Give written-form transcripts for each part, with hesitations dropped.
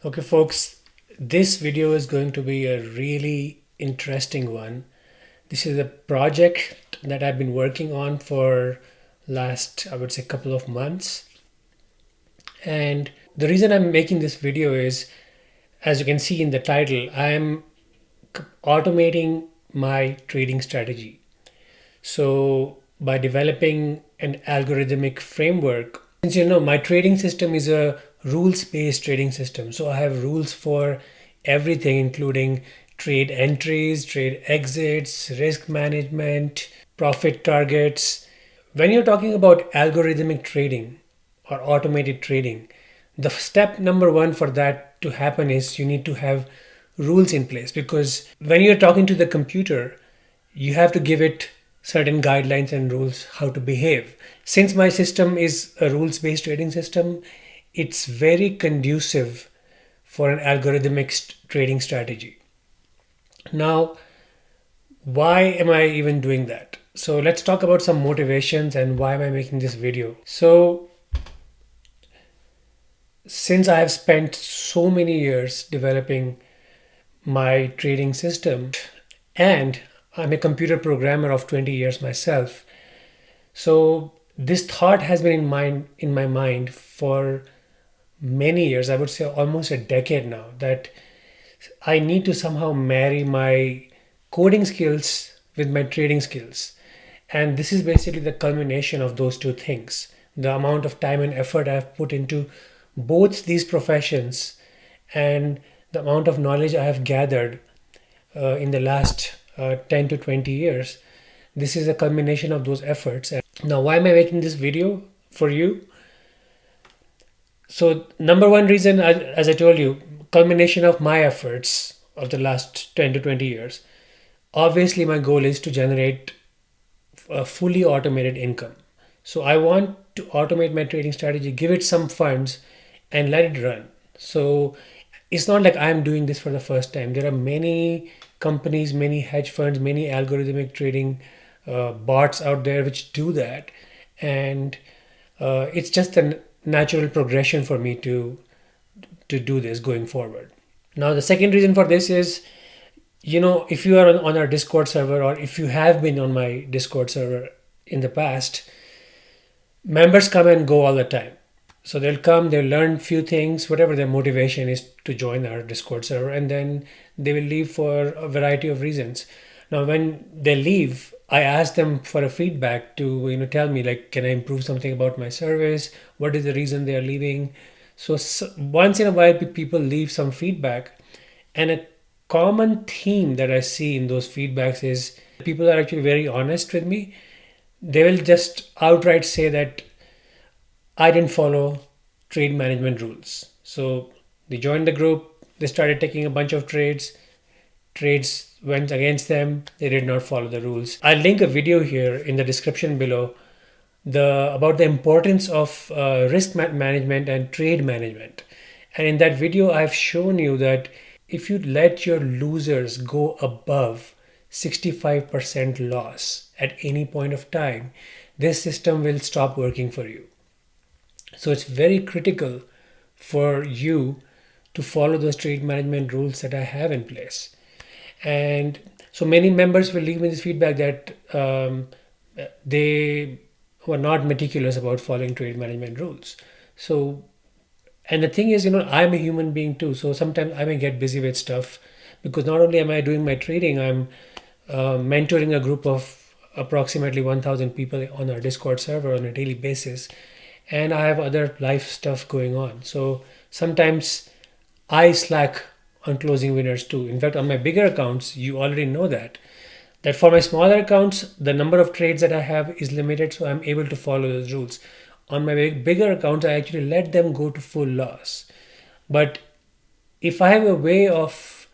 Okay, folks, this video is going to be a really interesting one. This is a project that I've been working on for last, I would say, couple of months. And the reason I'm making this video is, as you can see in the title, I'm automating my trading strategy. So by developing an algorithmic framework, since you know my trading system is a rules-based trading system, so I have rules for everything, including trade entries, trade exits, risk management, profit targets. When you're talking about algorithmic trading or automated trading, the step number one for that to happen is you need to have rules in place, because when you're talking to the computer, you have to give it certain guidelines and rules how to behave. Since my system is a rules based trading system, it's very conducive for an algorithmic trading strategy. Now, why am I even doing that? So let's talk about some motivations and why am I making this video. So since I have spent so many years developing my trading system, and I'm a computer programmer of 20 years myself, so this thought has been in my mind for many years. I would say almost a decade now, that I need to somehow marry my coding skills with my trading skills. And this is basically the culmination of those two things. The amount of time and effort I've put into both these professions and the amount of knowledge I have gathered in the last 10 to 20 years. This is a culmination of those efforts. And now, why am I making this video for you? So, number one reason, as I told you, culmination of my efforts of the last 10 to 20 years. Obviously, my goal is to generate a fully automated income. So, I want to automate my trading strategy, give it some funds, and let it run. So, it's not like I'm doing this for the first time. There are many companies, many hedge funds, many algorithmic trading bots out there which do that. And it's just a natural progression for me to do this going forward. Now, the second reason for this is, if you are on our Discord server, or if you have been on my Discord server in the past, members come and go all the time. So they'll come, they'll learn few things, whatever their motivation is to join our Discord server, and then they will leave for a variety of reasons. Now, when they leave, I ask them for a feedback to tell me, like, can I improve something about my service? What is the reason they are leaving? So once in a while, people leave some feedback, and a common theme that I see in those feedbacks is people are actually very honest with me. They will just outright say that I didn't follow trade management rules. So they joined the group, they started taking a bunch of trades went against them, they did not follow the rules. I'll link a video here in the description below about the importance of risk management and trade management. And in that video, I've shown you that if you let your losers go above 65% loss at any point of time, this system will stop working for you. So it's very critical for you to follow those trade management rules that I have in place. And so many members will leave me this feedback that they were not meticulous about following trade management rules. So, and the thing is, I'm a human being too. So sometimes I may get busy with stuff, because not only am I doing my trading, I'm mentoring a group of approximately 1,000 people on our Discord server on a daily basis. And I have other life stuff going on. So sometimes I slack on closing winners too. In fact, on my bigger accounts, you already know that for my smaller accounts, the number of trades that I have is limited, so I'm able to follow those rules. On my bigger accounts, I actually let them go to full loss. But if I have a way of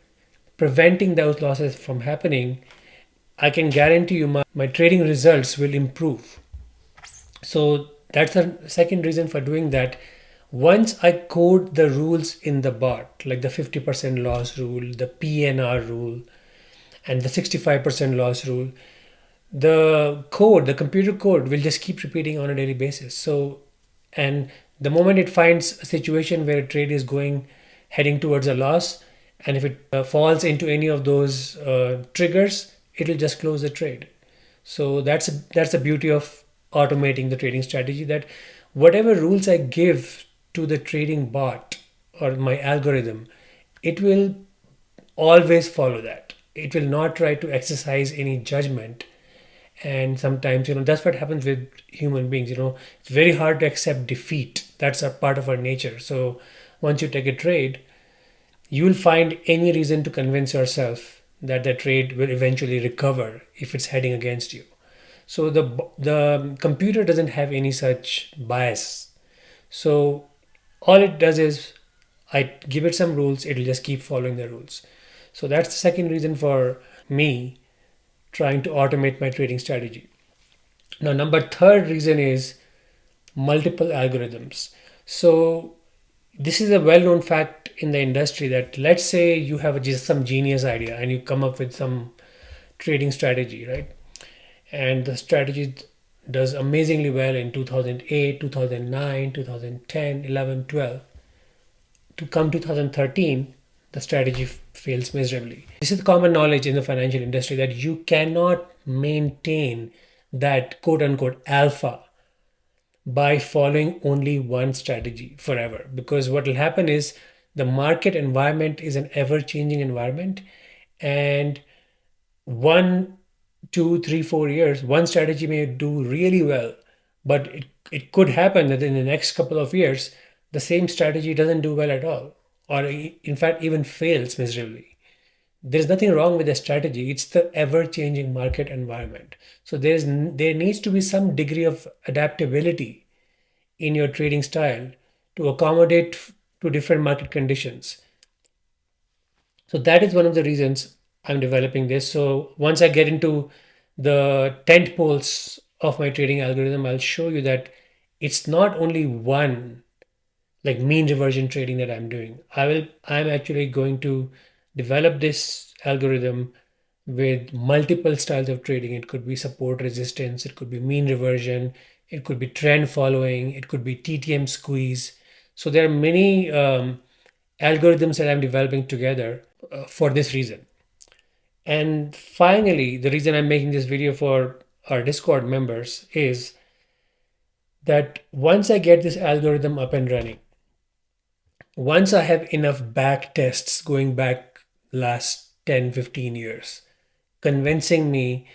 preventing those losses from happening, I can guarantee you my trading results will improve. So that's the second reason for doing that. Once I code the rules in the bot, like the 50% loss rule, the PNR rule, and the 65% loss rule, the computer code will just keep repeating on a daily basis. So, and the moment it finds a situation where a trade is going heading towards a loss. And if it falls into any of those triggers, it'll just close the trade. So that's the beauty of automating the trading strategy, that whatever rules I give to the trading bot or my algorithm, it will always follow that. It will not try to exercise any judgment. And sometimes, that's what happens with human beings. It's very hard to accept defeat. That's a part of our nature. So once you take a trade, you will find any reason to convince yourself that the trade will eventually recover if it's heading against you. So the computer doesn't have any such bias. So all it does is I give it some rules, it'll just keep following the rules. So that's the second reason for me trying to automate my trading strategy. Now, number third reason is multiple algorithms. So this is a well-known fact in the industry that, let's say you have just some genius idea and you come up with some trading strategy, right? And the strategy does amazingly well in 2008, 2009, 2010, 11, 12. To come 2013, the strategy fails miserably. This is common knowledge in the financial industry that you cannot maintain that quote unquote alpha by following only one strategy forever. Because what will happen is the market environment is an ever changing environment. And 1, 2, 3, 4 years, one strategy may do really well, but it could happen that in the next couple of years, the same strategy doesn't do well at all, or in fact, even fails miserably. There's nothing wrong with the strategy, it's the ever changing market environment. So there needs to be some degree of adaptability in your trading style to accommodate to different market conditions. So that is one of the reasons I'm developing this. So once I get into the tent poles of my trading algorithm, I'll show you that it's not only one, like mean reversion trading, that I'm doing. I'm actually going to develop this algorithm with multiple styles of trading. It could be support resistance, it could be mean reversion, it could be trend following, it could be TTM squeeze. So there are many algorithms that I'm developing together for this reason. And finally, the reason I'm making this video for our Discord members is that once I get this algorithm up and running, once I have enough back tests going back last 10, 15 years, convincing me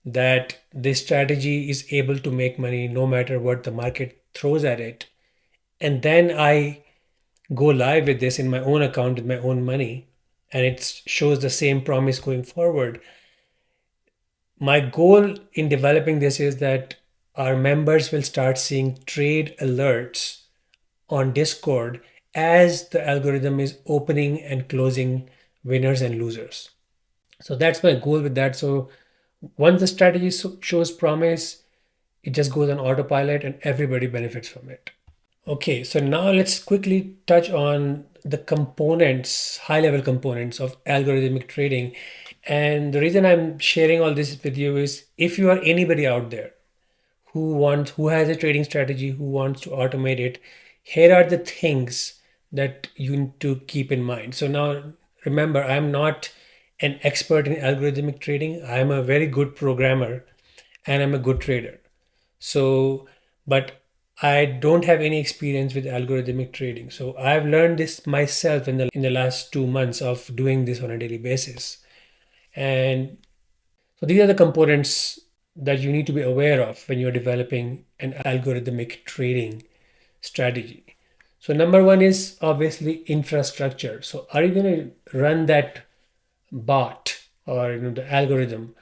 that this strategy is able to make money no matter what the market throws at it, and then I go live with this in my own account with my own money, and it shows the same promise going forward. My goal in developing this is that our members will start seeing trade alerts on Discord as the algorithm is opening and closing winners and losers. So that's my goal with that. So once the strategy shows promise, it just goes on autopilot and everybody benefits from it. Okay, so now let's quickly touch on the components, high level components of algorithmic trading. And the reason I'm sharing all this with you is, if you are anybody out there who has a trading strategy, who wants to automate it, here are the things that you need to keep in mind. So now remember, I'm not an expert in algorithmic trading. I'm a very good programmer and I'm a good trader. So, but I don't have any experience with algorithmic trading. So I've learned this myself in the last 2 months of doing this on a daily basis. And so these are the components that you need to be aware of when you're developing an algorithmic trading strategy. So number one is obviously infrastructure. So are you going to run that bot or the algorithm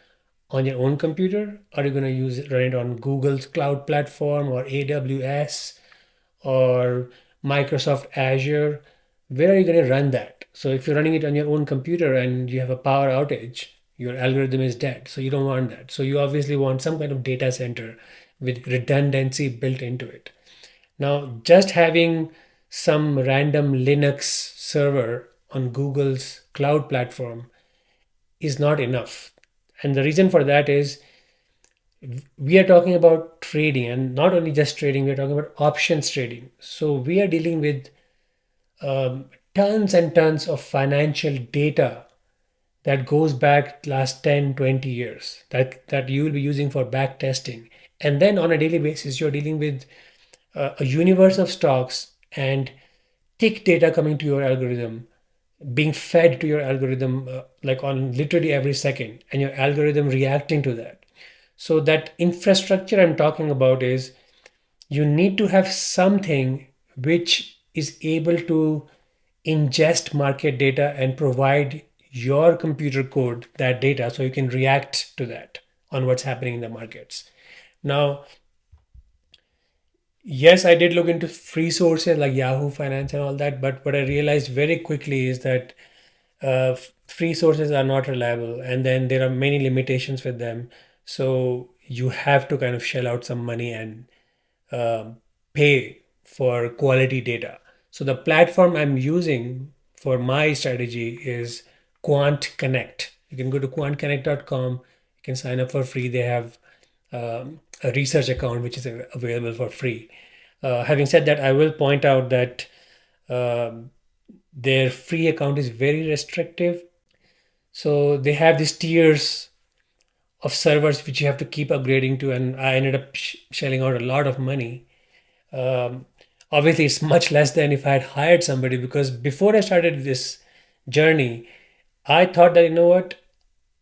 on your own computer? Are you going to run it on Google's cloud platform or AWS or Microsoft Azure? Where are you going to run that? So if you're running it on your own computer and you have a power outage, your algorithm is dead. So you don't want that. So you obviously want some kind of data center with redundancy built into it. Now, just having some random Linux server on Google's cloud platform is not enough. And the reason for that is, we are talking about trading, and not only just trading, we are talking about options trading. So we are dealing with tons and tons of financial data that goes back last 10, 20 years that you will be using for back testing. And then on a daily basis, you're dealing with a universe of stocks and tick data coming to your algorithm, being fed to your algorithm like on literally every second, and your algorithm reacting to that. So that infrastructure I'm talking about is you need to have something which is able to ingest market data and provide your computer code that data so you can react to that on what's happening in the markets. Now, yes, I did look into free sources like Yahoo Finance and all that, but what I realized very quickly is that free sources are not reliable, and then there are many limitations with them. So you have to kind of shell out some money and um, pay for quality data. So the platform I'm using for my strategy is QuantConnect. You can go to quantconnect.com. You can sign up for free. They have a research account which is available for free. Having said that, I will point out that um, their free account is very restrictive. So they have these tiers of servers which you have to keep upgrading to, and I ended up shelling out a lot of money. um, Obviously it's much less than if I had hired somebody, because before I started this journey I thought that, you know what,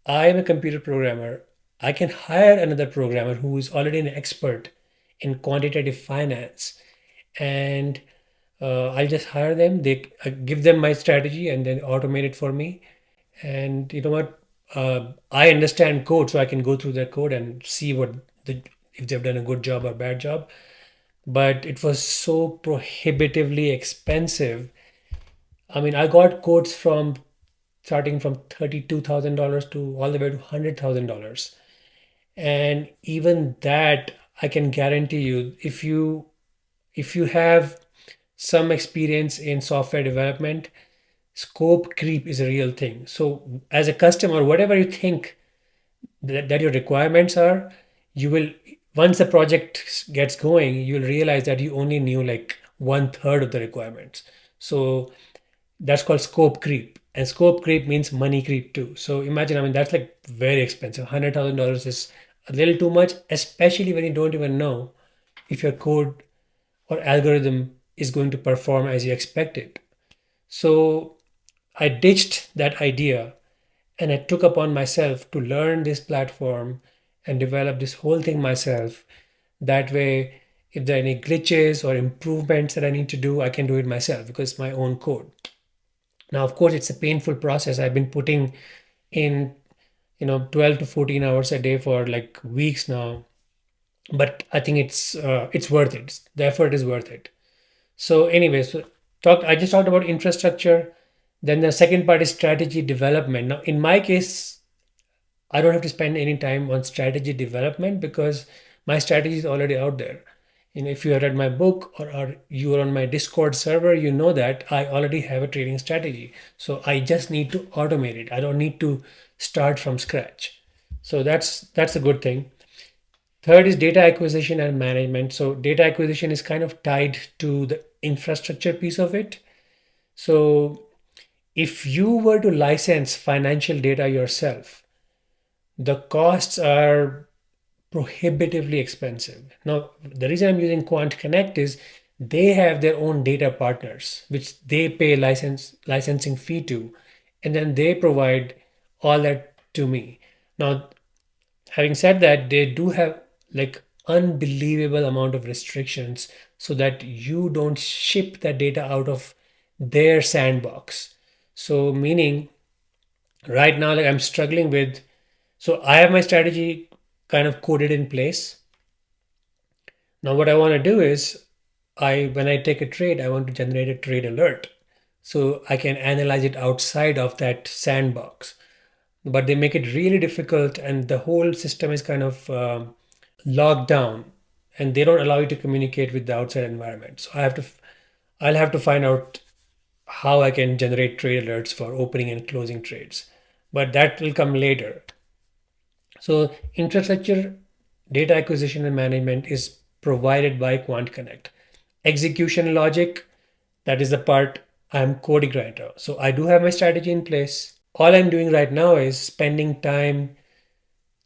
I am a computer programmer. I can hire another programmer who is already an expert in quantitative finance, and I'll just hire them. They I give them my strategy and then automate it for me. And you know what, I understand code, so I can go through that code and see what the if they've done a good job or bad job. But it was so prohibitively expensive. I mean, I got quotes from starting from $32,000 to all the way to $100,000. And even that, I can guarantee you, if you have some experience in software development, scope creep is a real thing. So as a customer, whatever you think that your requirements are, you will, once the project gets going, you'll realize that you only knew like one third of the requirements. So that's called scope creep, and scope creep means money creep too. So imagine, I mean, that's like very expensive. $100,000 is a little too much, especially when you don't even know if your code or algorithm is going to perform as you expect it. So I ditched that idea and I took upon myself to learn this platform and develop this whole thing myself. That way, if there are any glitches or improvements that I need to do, I can do it myself because it's my own code. Now, of course, it's a painful process. I've been putting in, 12 to 14 hours a day for like weeks now, but I think it's worth it. The effort is worth it. So, anyways, I just talked about infrastructure. Then the second part is strategy development. Now, in my case, I don't have to spend any time on strategy development because my strategy is already out there. If you have read my book, or you are on my Discord server, you know that I already have a trading strategy. So I just need to automate it. I don't need to start from scratch. So that's a good thing. Third is data acquisition and management. So data acquisition is kind of tied to the infrastructure piece of it. So if you were to license financial data yourself, the costs are prohibitively expensive. Now, the reason I'm using QuantConnect is they have their own data partners, which they pay licensing fee to, and then they provide all that to me. Now, having said that, they do have like unbelievable amount of restrictions so that you don't ship that data out of their sandbox. So meaning right now, like I'm struggling with, so I have my strategy kind of coded in place. Now what I want to do is, when I take a trade, I want to generate a trade alert so I can analyze it outside of that sandbox. But they make it really difficult, and the whole system is kind of locked down, and they don't allow you to communicate with the outside environment. So I'll have to find out how I can generate trade alerts for opening and closing trades, but that will come later. So infrastructure, data acquisition and management is provided by QuantConnect. Execution logic, that is the part. I'm coding right now. So I do have my strategy in place. All I'm doing right now is spending time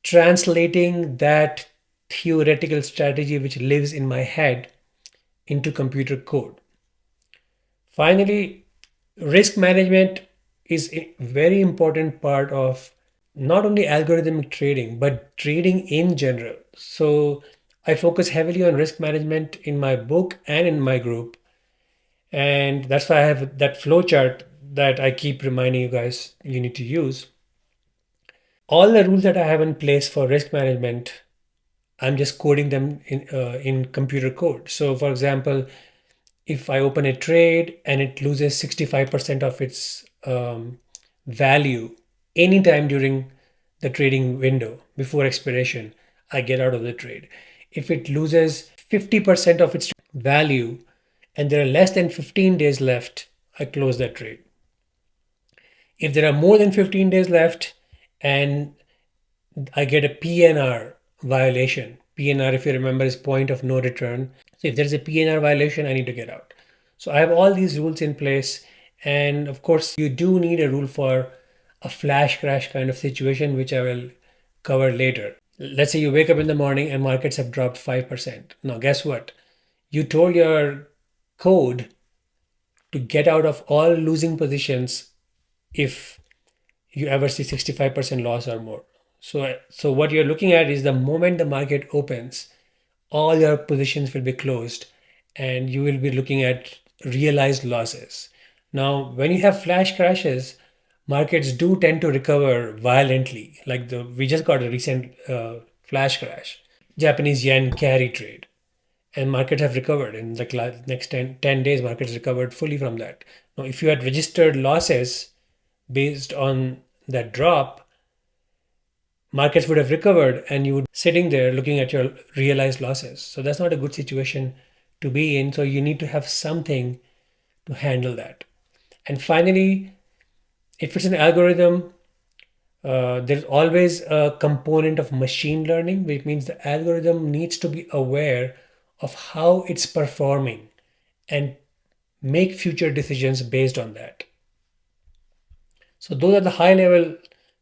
translating that theoretical strategy which lives in my head into computer code. Finally, risk management is a very important part of not only algorithmic trading, but trading in general. So I focus heavily on risk management in my book and in my group. And that's why I have that flow chart that I keep reminding you guys you need to use. All the rules that I have in place for risk management, I'm just coding them in computer code. So, for example, if I open a trade and it loses 65% of its value anytime during the trading window before expiration, I get out of the trade. If it loses 50% of its value and there are less than 15 days left, I close that trade. If there are more than 15 days left and I get a PNR violation, PNR, if you remember, is point of no return. So if there's a PNR violation, I need to get out. So I have all these rules in place. And of course, you do need a rule for a flash crash kind of situation, which I will cover later. Let's say you wake up in the morning and markets have dropped 5%. Now, guess what? You told your code to get out of all losing positions if you ever see 65% loss or more. So what you're looking at is the moment the market opens, all your positions will be closed and you will be looking at realized losses. Now, when you have flash crashes, markets do tend to recover violently. Like we just got a recent flash crash, Japanese yen carry trade, and markets have recovered in the next 10 days. Markets recovered fully from that. Now, if you had registered losses based on that drop, markets would have recovered and you would be sitting there looking at your realized losses. So that's not a good situation to be in. So you need to have something to handle that. And finally, if it's an algorithm, there's always a component of machine learning, which means the algorithm needs to be aware of how it's performing and make future decisions based on that. So those are the high level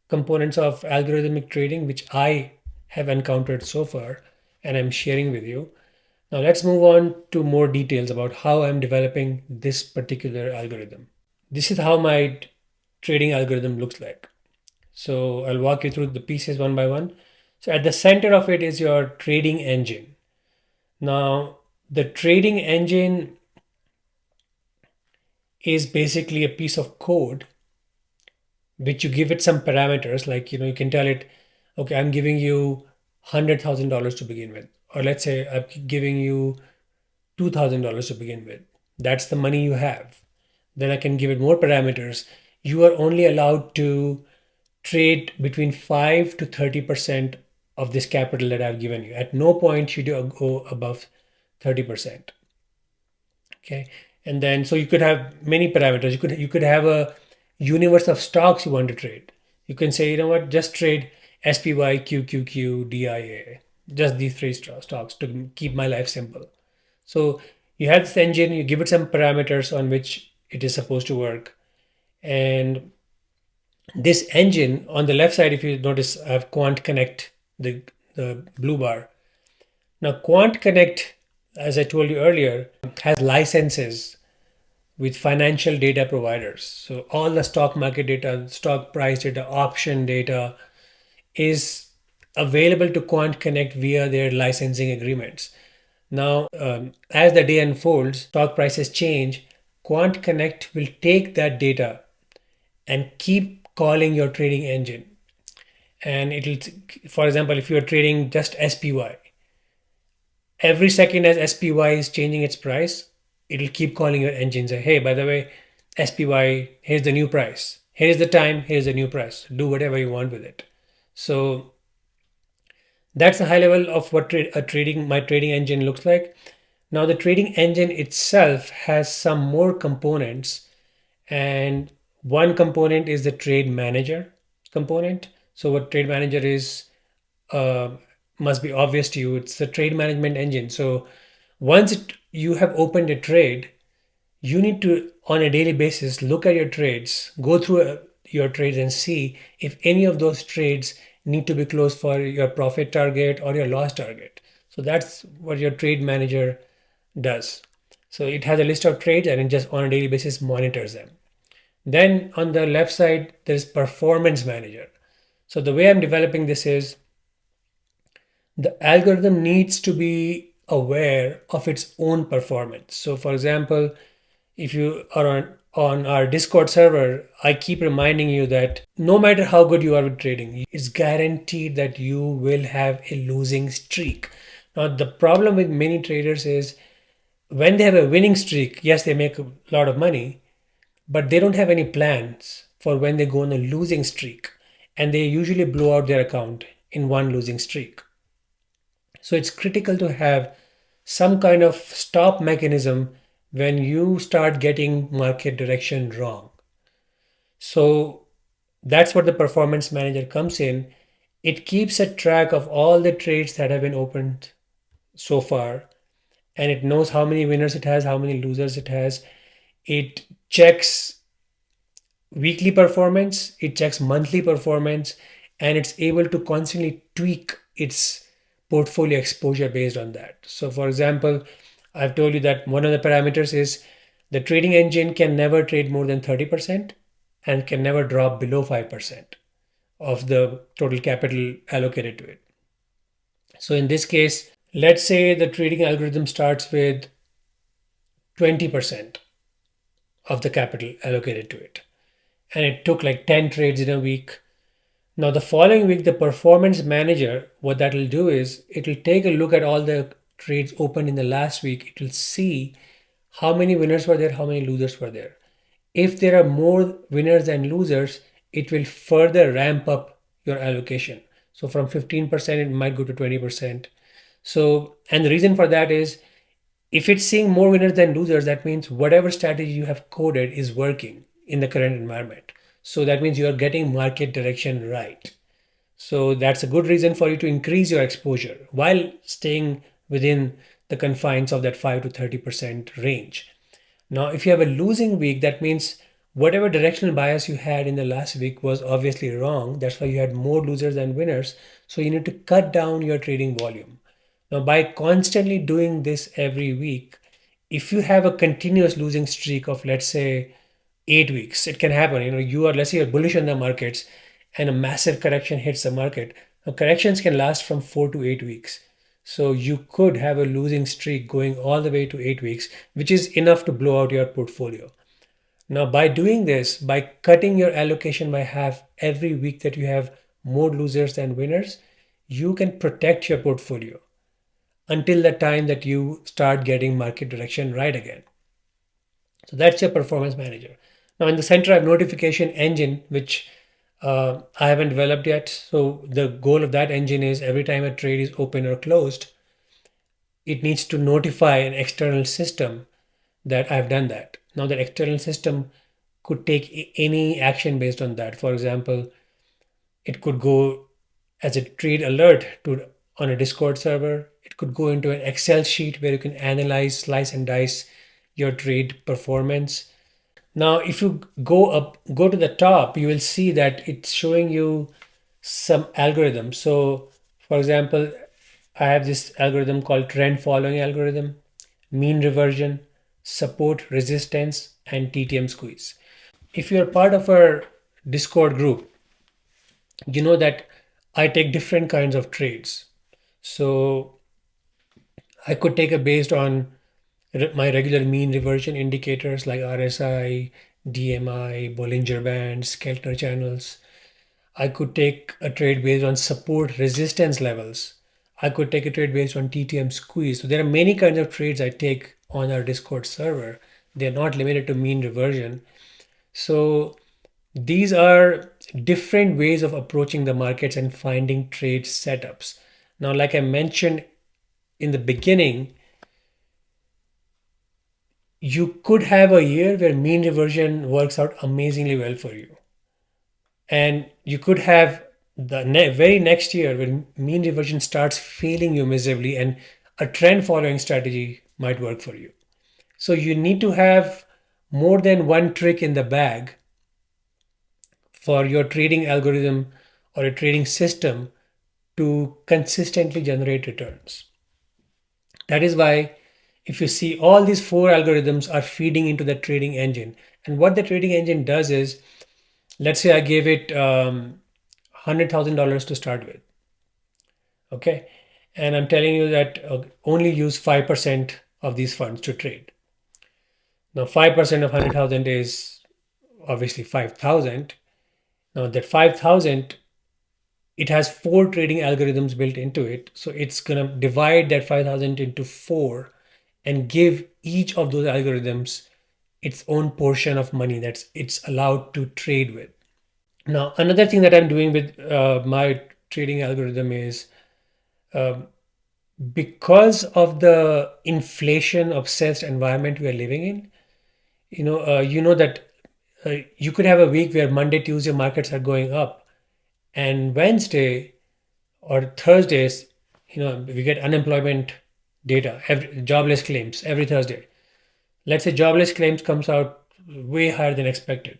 components of algorithmic trading which I have encountered so far and I'm sharing with you. Now let's move on to more details about how I'm developing this particular algorithm. This is how my trading algorithm looks like. So I'll walk you through the pieces one by one. So at the center of it is your trading engine. Now the trading engine is basically a piece of code which you give it some parameters, like you can tell it, okay, I'm giving you $100,000 to begin with, or let's say I'm giving you $2,000 to begin with. That's the money you have. Then I can give it more parameters. You are only allowed to trade between 5 to 30% of this capital that I've given you. At no point should you go above 30%. Okay, and then so you could have many parameters. You could have a universe of stocks you want to trade. You can say, you know what, just trade SPY, QQQ, DIA, just these three stocks to keep my life simple. So you have this engine, you give it some parameters on which it is supposed to work, and this engine on the left side, if you notice, I have QuantConnect, the blue bar. Now QuantConnect, as I told you earlier, has licenses with financial data providers. So all the stock market data, stock price data, option data is available to QuantConnect via their licensing agreements. Now, as the day unfolds, stock prices change, QuantConnect will take that data and keep calling your trading engine. And it'll, for example, if you're trading just SPY, every second as SPY is changing its price, it'll keep calling your engine, say, hey, by the way, SPY, here's the new price. Here's the time, here's the new price. Do whatever you want with it. So that's the high level of what my trading engine looks like. Now the trading engine itself has some more components, and one component is the trade manager component. So what trade manager is, uh, must be obvious to you. It's the trade management engine. So once you have opened a trade, You need to, on a daily basis, look at your trades, go through your trades and see if any of those trades need to be closed for your profit target or your loss target. So that's what your trade manager does. So it has a list of trades and it just on a daily basis monitors them. Then on the left side, there's performance manager. So the way I'm developing this is the algorithm needs to be aware of its own performance. So for example, if you are on our Discord server, I keep reminding you that no matter how good you are with trading, it's guaranteed that you will have a losing streak. Now, the problem with many traders is when they have a winning streak, yes, they make a lot of money, but they don't have any plans for when they go on a losing streak. And they usually blow out their account in one losing streak. So it's critical to have some kind of stop mechanism when you start getting market direction wrong. So that's what the performance manager comes in. It keeps a track of all the trades that have been opened so far, and it knows how many winners it has, how many losers it has. It checks weekly performance, it checks monthly performance, and it's able to constantly tweak its portfolio exposure based on that. So, for example, I've told you that one of the parameters is the trading engine can never trade more than 30% and can never drop below 5% of the total capital allocated to it. So, in this case, let's say the trading algorithm starts with 20% of the capital allocated to it, and it took like 10 trades in a week. Now, the following week, the performance manager, what that will do is it will take a look at all the trades opened in the last week. It will see how many winners were there, how many losers were there. If there are more winners than losers, it will further ramp up your allocation. So from 15%, it might go to 20%. So, and the reason for that is if it's seeing more winners than losers, that means whatever strategy you have coded is working in the current environment. So that means you are getting market direction right. So that's a good reason for you to increase your exposure while staying within the confines of that 5 to 30% range. Now, if you have a losing week, that means whatever directional bias you had in the last week was obviously wrong. That's why you had more losers than winners. So you need to cut down your trading volume. Now, by constantly doing this every week, if you have a continuous losing streak of, let's say, 8 weeks, it can happen. You are, let's say, you're bullish on the markets and a massive correction hits the market. Now, corrections can last from 4 to 8 weeks. So you could have a losing streak going all the way to 8 weeks, which is enough to blow out your portfolio. Now, by doing this, by cutting your allocation by half every week that you have more losers than winners, you can protect your portfolio until the time that you start getting market direction right again. So that's your performance manager. Now, in the center, I have notification engine, which I haven't developed yet. So the goal of that engine is every time a trade is open or closed, it needs to notify an external system that I've done that. Now, that external system could take any action based on that. For example, it could go as a trade alert to on a Discord server. It could go into an Excel sheet where you can analyze, slice and dice your trade performance. Now, if you go to the top, you will see that it's showing you some algorithms. So, for example, I have this algorithm called trend following algorithm, mean reversion, support resistance, and TTM squeeze. If you're part of our Discord group, you know that I take different kinds of trades. So I could take a based on my regular mean reversion indicators like RSI, DMI, Bollinger Bands, Keltner channels. I could take a trade based on support resistance levels. I could take a trade based on TTM squeeze. So there are many kinds of trades I take on our Discord server. They're not limited to mean reversion. So these are different ways of approaching the markets and finding trade setups. Now, like I mentioned in the beginning, you could have a year where mean reversion works out amazingly well for you. And you could have the very next year when mean reversion starts failing you miserably and a trend following strategy might work for you. So you need to have more than one trick in the bag for your trading algorithm or a trading system to consistently generate returns. That is why if you see all these four algorithms are feeding into the trading engine. And what the trading engine does is, let's say I gave it $100,000 to start with. Okay. And I'm telling you that only use 5% of these funds to trade. Now, 5% of 100,000 is obviously 5,000. Now, that 5,000, it has four trading algorithms built into it. So it's going to divide that 5,000 into four and give each of those algorithms its own portion of money that's it's allowed to trade with. Now, another thing that I'm doing with my trading algorithm is um, because of the inflation obsessed environment we are living in, you know that you could have a week where Monday, Tuesday markets are going up, and Wednesday or Thursdays, we get unemployment data, jobless claims every Thursday. Let's say jobless claims comes out way higher than expected.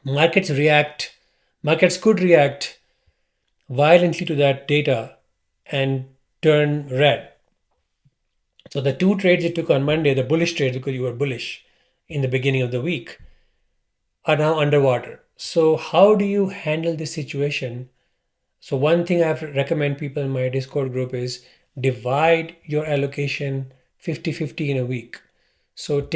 Markets react, markets could react violently to that data and turn red. So the two trades you took on Monday, the bullish trades because you were bullish in the beginning of the week, are now underwater. So how do you handle this situation? So one thing I recommend people in my Discord group is divide your allocation 50-50 in a week. So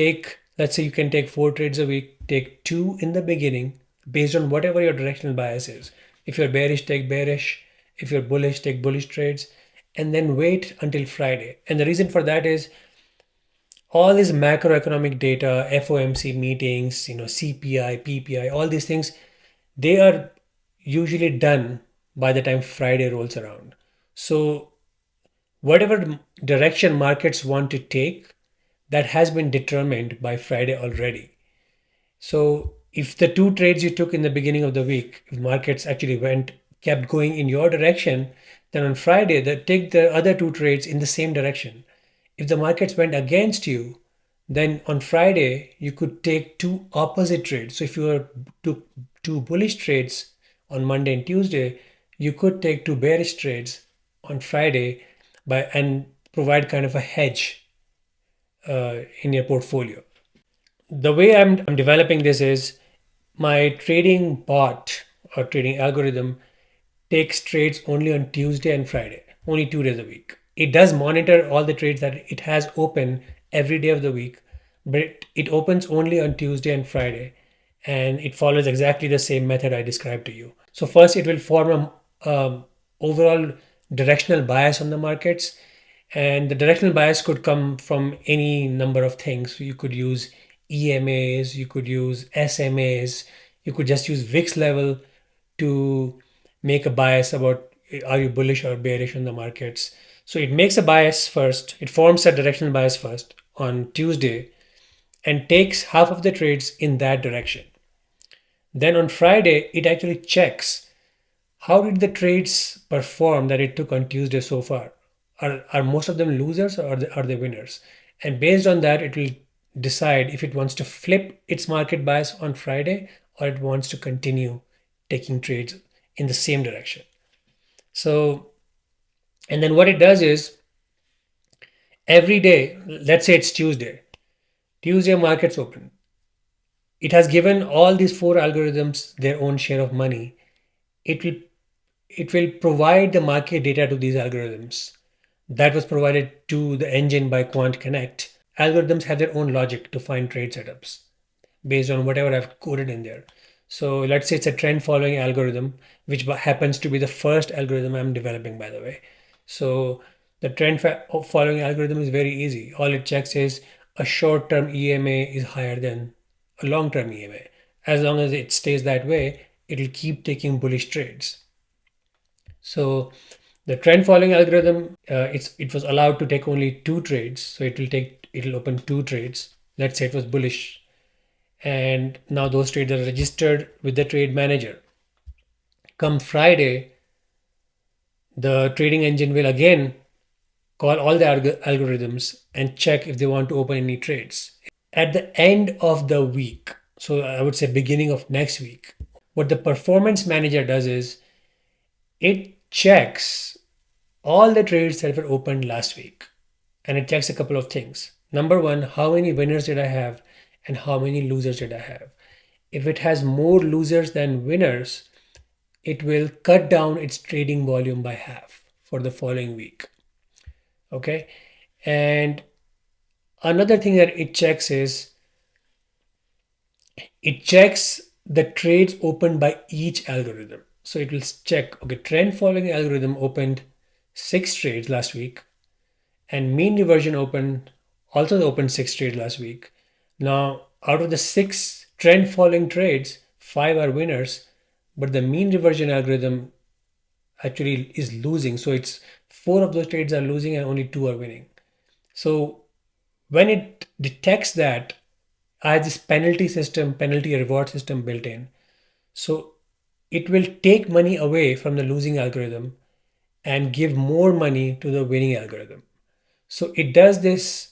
let's say you can take four trades a week, take two in the beginning based on whatever your directional bias is. If you're bearish, take bearish. If you're bullish, take bullish trades, and then wait until Friday. And the reason for that is all this macroeconomic data, FOMC meetings, CPI, PPI, all these things, they are usually done by the time Friday rolls around. So whatever direction markets want to take, that has been determined by Friday already. So if the two trades you took in the beginning of the week, if markets actually kept going in your direction, then on Friday, take the other two trades in the same direction. If the markets went against you, then on Friday, you could take two opposite trades. So if you were took two bullish trades on Monday and Tuesday, you could take two bearish trades on Friday and provide kind of a hedge in your portfolio. The way I'm developing this is my trading bot or trading algorithm takes trades only on Tuesday and Friday, only 2 days a week. It does monitor all the trades that it has open every day of the week, but it opens only on Tuesday and Friday, and it follows exactly the same method I described to you. So first, it will form a overall directional bias on the markets, and the directional bias could come from any number of things. So you could use EMAs, you could use SMAs, you could just use VIX level to make a bias about are you bullish or bearish on the markets. So it makes a bias first, it forms a directional bias first on Tuesday and takes half of the trades in that direction. Then on Friday, it actually checks how did the trades perform that it took on Tuesday so far. Are most of them losers or are they winners? And based on that, it will decide if it wants to flip its market bias on Friday or it wants to continue taking trades in the same direction. So, and then what it does is every day, let's say it's Tuesday markets open. It has given all these four algorithms their own share of money. It will it will provide the market data to these algorithms that was provided to the engine by QuantConnect. Algorithms have their own logic to find trade setups based on whatever I've coded in there. So let's say it's a trend following algorithm, which happens to be the first algorithm I'm developing, by the way. So the trend following algorithm is very easy. All it checks is a short term EMA is higher than a long term EMA. As long as it stays that way, it'll keep taking bullish trades. So the trend following algorithm, it was allowed to take only two trades. So it'll open two trades. Let's say it was bullish, and now those trades are registered with the trade manager. Come Friday, the trading engine will again call all the algorithms and check if they want to open any trades. At the end of the week, so I would say beginning of next week, what the performance manager does is it checks all the trades that were opened last week, and it checks a couple of things. Number one, how many winners did I have and how many losers did I have? If it has more losers than winners, it will cut down its trading volume by half for the following week. Okay. And another thing that it checks is it checks the trades opened by each algorithm. So it will check, okay, trend following algorithm opened 6 trades last week, and mean reversion opened 6 trades last week. Now, out of the 6 trend following trades, 5 are winners, but the mean reversion algorithm actually is losing. So it's 4 of those trades are losing and only 2 are winning. So when it detects that, I have this penalty reward system built in. So it will take money away from the losing algorithm and give more money to the winning algorithm. So it does this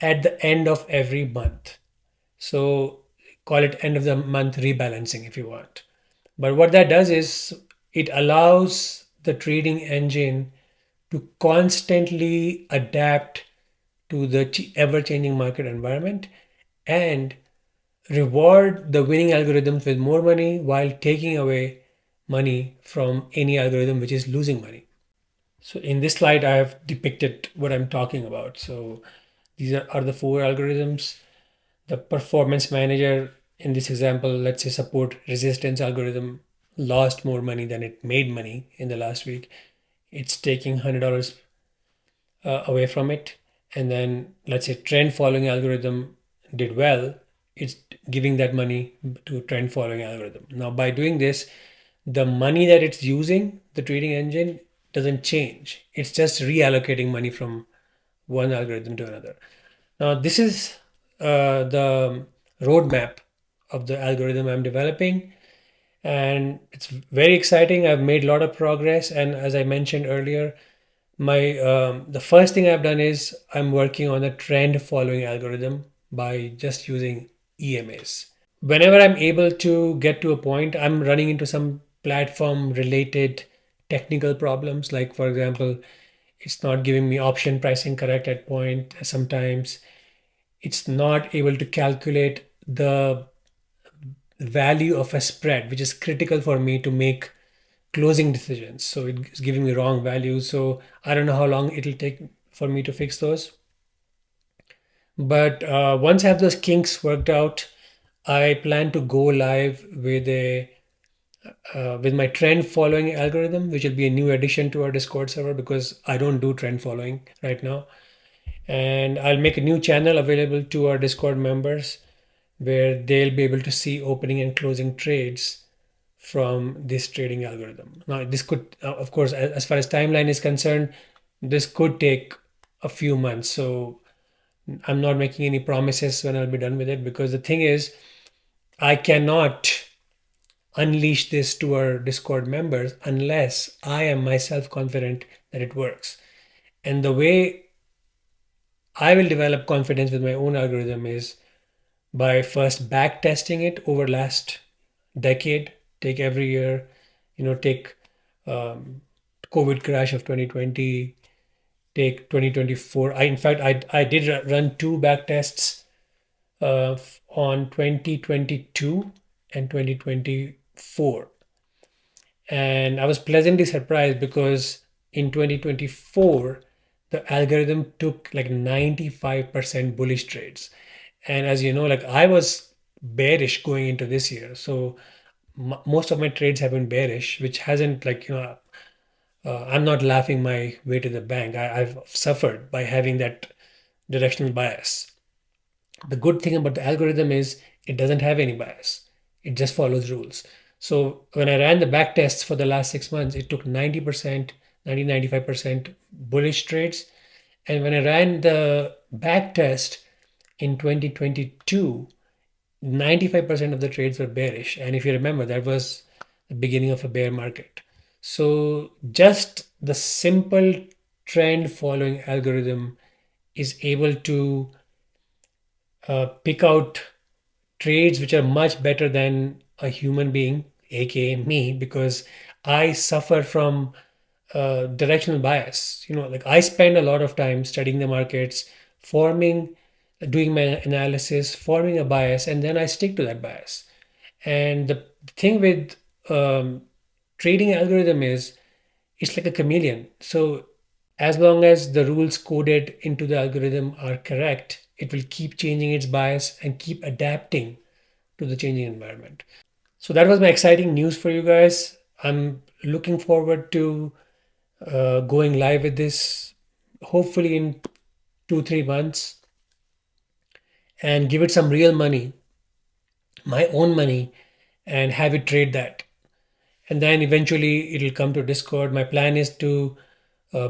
at the end of every month. So call it end of the month rebalancing if you want. But what that does is it allows the trading engine to constantly adapt to the ever changing market environment and reward the winning algorithms with more money while taking away money from any algorithm which is losing money. So in this slide, I have depicted what I'm talking about. So these are the 4 algorithms. The performance manager in this example, let's say support resistance algorithm lost more money than it made money in the last week. It's taking $100 away from it. And then let's say trend following algorithm did well, it's giving that money to trend following algorithm. Now by doing this, the money that it's using, the trading engine doesn't change. It's just reallocating money from one algorithm to another. Now this is the roadmap of the algorithm I'm developing, and it's very exciting. I've made a lot of progress, and as I mentioned earlier, my the first thing I've done is I'm working on a trend following algorithm by just using EMAs. Whenever I'm able to get to a point, I'm running into some platform related technical problems. Like for example, it's not giving me option pricing correct at point. Sometimes it's not able to calculate the value of a spread, which is critical for me to make closing decisions. So it's giving me wrong values. So I don't know how long it'll take for me to fix those. But once I have those kinks worked out, I plan to go live with my trend following algorithm, which will be a new addition to our Discord server because I don't do trend following right now. And I'll make a new channel available to our Discord members where they'll be able to see opening and closing trades from this trading algorithm. Now, this could, of course, as far as timeline is concerned, this could take a few months. So I'm not making any promises when I'll be done with it because the thing is, I cannot unleash this to our Discord members unless I am myself confident that it works. And the way I will develop confidence with my own algorithm is by first back testing it over last decade, take every year, take um, COVID crash of 2020, take 2024. In fact, I did run 2 back tests on 2022 and 2024. And I was pleasantly surprised because in 2024, the algorithm took like 95% bullish trades. And as you know, like I was bearish going into this year. So most of my trades have been bearish, which hasn't I'm not laughing my way to the bank. I've suffered by having that directional bias. The good thing about the algorithm is it doesn't have any bias. It just follows rules. So when I ran the back tests for the last 6 months, it took 90%, 95% bullish trades. And when I ran the back test in 2022, 95% of the trades were bearish. And if you remember, that was the beginning of a bear market. So just the simple trend following algorithm is able to pick out trades which are much better than a human being, aka me, because I suffer from directional bias. Like I spend a lot of time studying the markets, forming, doing my analysis, forming a bias, and then I stick to that bias. And the thing with trading algorithm is it's like a chameleon. So as long as the rules coded into the algorithm are correct, it will keep changing its bias and keep adapting to the changing environment. So that was my exciting news for you guys. I'm looking forward to going live with this, hopefully in 2 3 months, and give it some real money, my own money, and have it trade that. And then eventually it'll come to Discord. My plan is to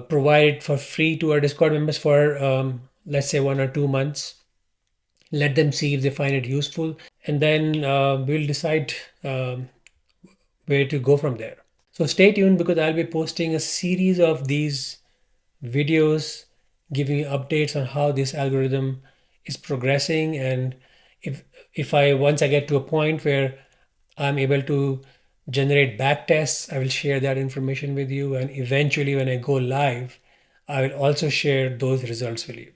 provide it for free to our Discord members for let's say 1 or 2 months. Let them see if they find it useful, and then we'll decide where to go from there. So stay tuned because I'll be posting a series of these videos giving you updates on how this algorithm is progressing, and if I once I get to a point where I'm able to generate backtests, I will share that information with you, and eventually when I go live, I will also share those results with you.